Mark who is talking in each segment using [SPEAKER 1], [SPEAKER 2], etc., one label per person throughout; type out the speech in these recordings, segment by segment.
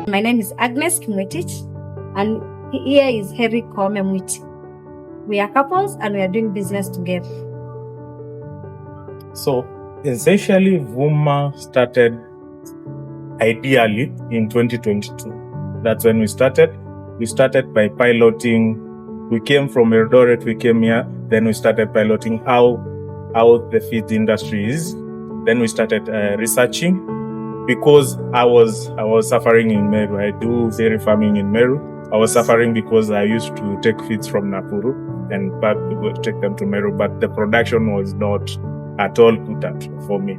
[SPEAKER 1] My name is Agnes Kimwetich, and here is Harry Komemwiti. We are couples and we are doing business together.
[SPEAKER 2] So essentially, Vuma started ideally in 2022. That's when we started. We started by piloting. We came from Eldoret, we came here. Then we started piloting how the feed industry is. Then we started researching because I was suffering in Meru. I do dairy farming in Meru. I was suffering because I used to take feeds from Nakuru and take them to Meru, but the production was not at all good for me.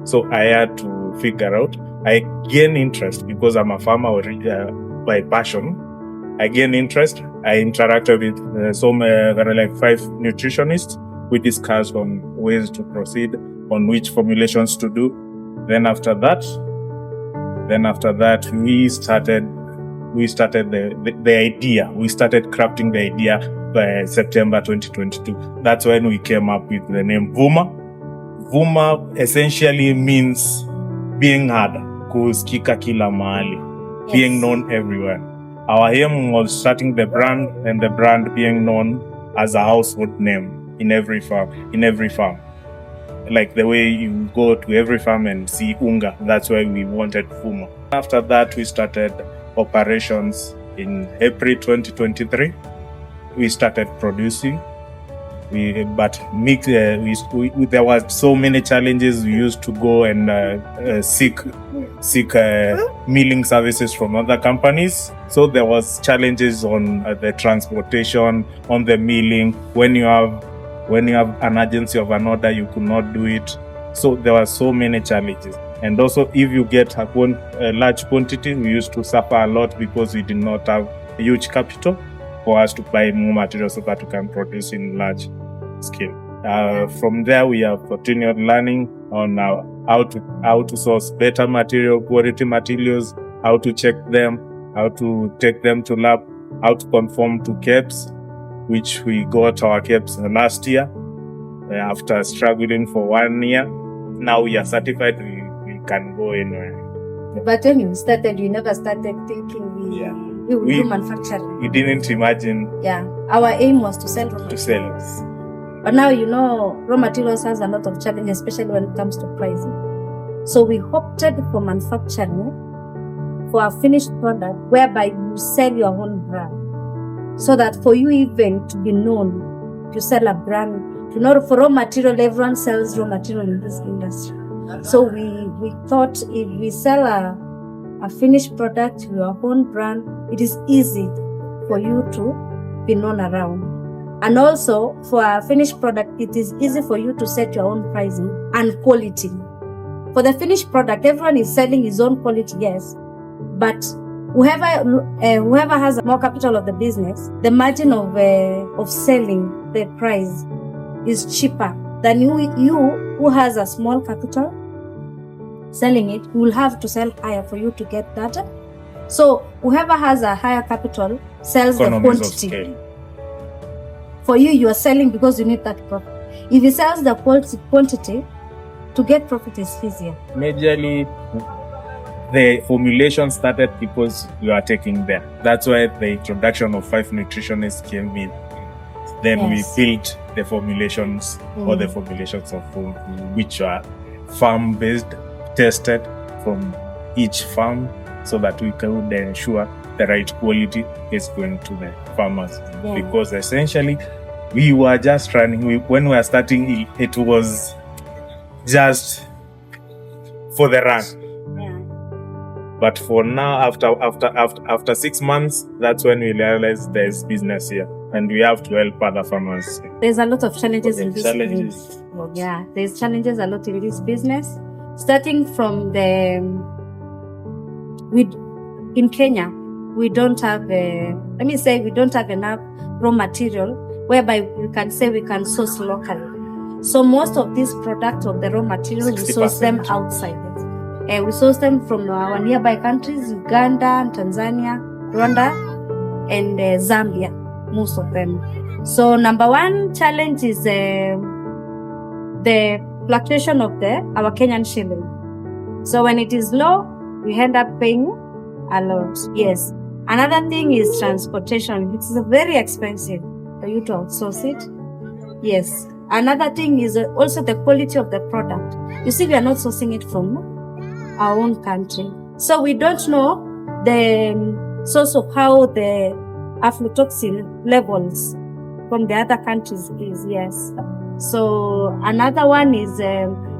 [SPEAKER 2] So I had to figure out. I gained interest because I'm a farmer by passion. I gained interest. I interacted with like 5 nutritionists. We discussed on ways to proceed, on which formulations to do. Then after that, we started the idea. We started crafting the idea by September 2022. That's when we came up with the name Vuma. Vuma essentially means being heard, kusikika kila mahali, being known everywhere. Our aim was starting the brand and the brand being known as a household name in every farm. Like the way you go to every farm and see unga, that's why we wanted Vuma. After that, we started operations in April 2023. We started producing. There were so many challenges. We used to go and seek milling services from other companies. So there was challenges on the transportation, on the milling. When you have an urgency of an order, you could not do it. So there were so many challenges. And also, if you get a large quantity, we used to suffer a lot because we did not have a huge capital for us to buy more materials so that we can produce in large scale. From there, we have continued learning on how to source better quality materials, how to check them, how to take them to lab, how to conform to KEBS, which we got our KEBS last year. After struggling for 1 year, now we are certified. We can go anywhere.
[SPEAKER 1] But when you started, you never started thinking we will do manufacturing.
[SPEAKER 2] We didn't imagine.
[SPEAKER 1] Yeah, our aim was to sell raw materials. But now raw materials has a lot of challenges, especially when it comes to pricing. So we opted for manufacturing for a finished product whereby you sell your own brand. So that for you even to be known, you sell a brand. For raw material, everyone sells raw material in this industry. So we thought if we sell a finished product, your own brand, it is easy for you to be known around. And also, for a finished product, it is easy for you to set your own pricing and quality. For the finished product, everyone is selling his own quality, yes. But whoever has more capital of the business, the margin of selling the price is cheaper than you who has a small capital. Selling it, you will have to sell higher for you to get that. So whoever has a higher capital sells the quantity. For you are selling because you need that profit. If he sells the quantity, to get profit is easier. Majorly,
[SPEAKER 2] the formulation started because we are taking there. That's why the introduction of 5 nutritionists came in. Then we built the formulations or the formulations of food, which are farm-based, tested from each farm so that we can ensure the right quality is going to the farmers. Yeah. Because essentially, we were just running. When we were starting, it was just for the run. Yeah. But for now, after 6 months, that's when we realized there's business here, and we have to help other farmers.
[SPEAKER 1] There's a lot of challenges in this business. Yeah, there's challenges a lot in this business. Starting from in Kenya, we don't have enough raw material whereby we can say we can source locally. So most of these products of the raw materials, we source them outside. We source them from our nearby countries, Uganda, Tanzania, Rwanda, and Zambia, most of them. So number one challenge is the fluctuation of our Kenyan shilling. So when it is low, we end up paying A lot, yes. Another thing is transportation. It is very expensive for you to outsource it. Yes. Another thing is also the quality of the product. You see, we are not sourcing it from our own country. So we don't know the source of how the aflatoxin levels from the other countries is, yes. So another one is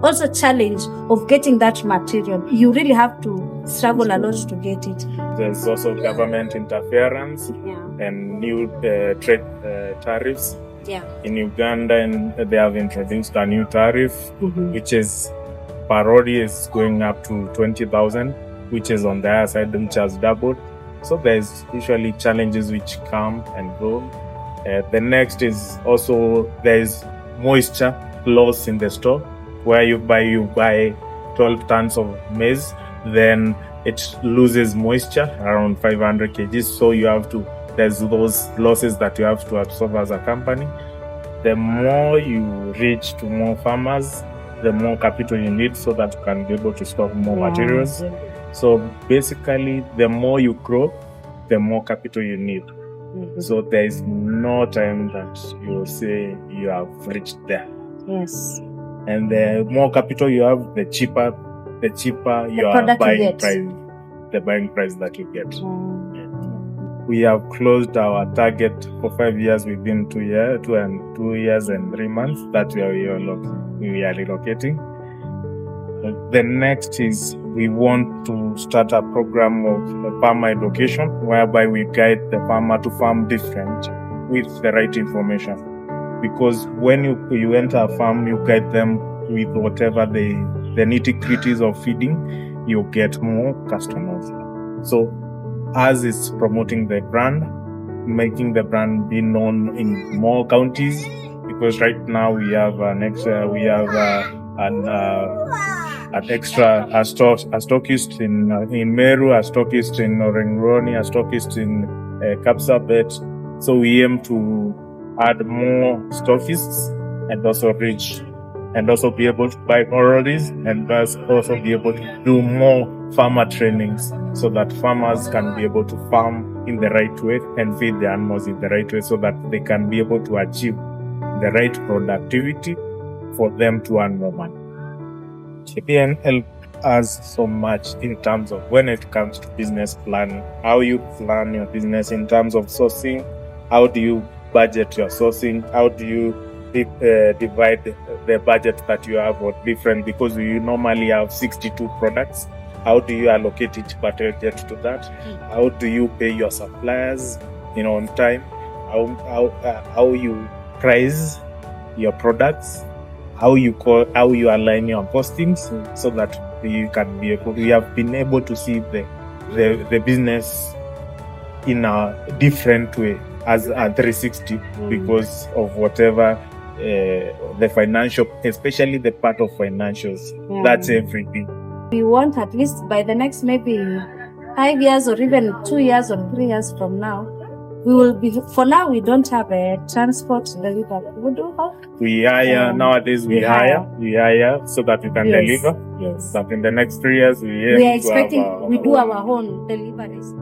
[SPEAKER 1] also challenge of getting that material. You really have to struggle a lot to get it.
[SPEAKER 2] There's also government interference and new trade tariffs.
[SPEAKER 1] Yeah.
[SPEAKER 2] In Uganda, and they have introduced a new tariff, which is parody is going up to 20,000, which is on the higher side, which has doubled. So there's usually challenges which come and go. The next is also there's moisture loss in the store, where you buy 12 tons of maize, then it loses moisture around 500 kgs. So there's those losses that you have to absorb as a company. The more you reach to more farmers, the more capital you need so that you can be able to stock more materials. So basically, the more you grow, the more capital you need. So there is no time that you say you have reached there.
[SPEAKER 1] Yes.
[SPEAKER 2] And the more capital you have, the cheaper your buying price, the buying price that you get. We have closed our target for 5 years within 2 years and 3 months that we are relocating. The next is we want to start a program of farmer education, whereby we guide the farmer to farm different with the right information. Because when you enter a farm, you guide them with whatever the nitty-gritties of feeding, you get more customers. So as it's promoting the brand, making the brand be known in more counties, because right now we have a stockist in Meru, a stockist in Orengroni, a stockist in Kapsabet. So we aim to add more stockists and also be able to buy more orders, and thus also be able to do more farmer trainings so that farmers can be able to farm in the right way and feed the animals in the right way, so that they can be able to achieve the right productivity for them to earn more money. KPN help us so much in terms of when it comes to business planning, how you plan your business in terms of sourcing, how do you budget your sourcing, how do you divide the budget that you have or different, because you normally have 62 products. How do you allocate each budget to that? How do you pay your suppliers on time? How you price your products? How you align your postings so that we have been able to see the business in a different way as a 360 because of whatever the financial, especially the part of financials. That's everything.
[SPEAKER 1] We want at least by the next maybe 5 years or even 2 years or 3 years from now, we will be. For now, we don't have a transport delivery. We do have.
[SPEAKER 2] We hire nowadays. We hire so that we can deliver.
[SPEAKER 1] Yes.
[SPEAKER 2] But in the next 3 years, we
[SPEAKER 1] are expecting we do our own deliveries.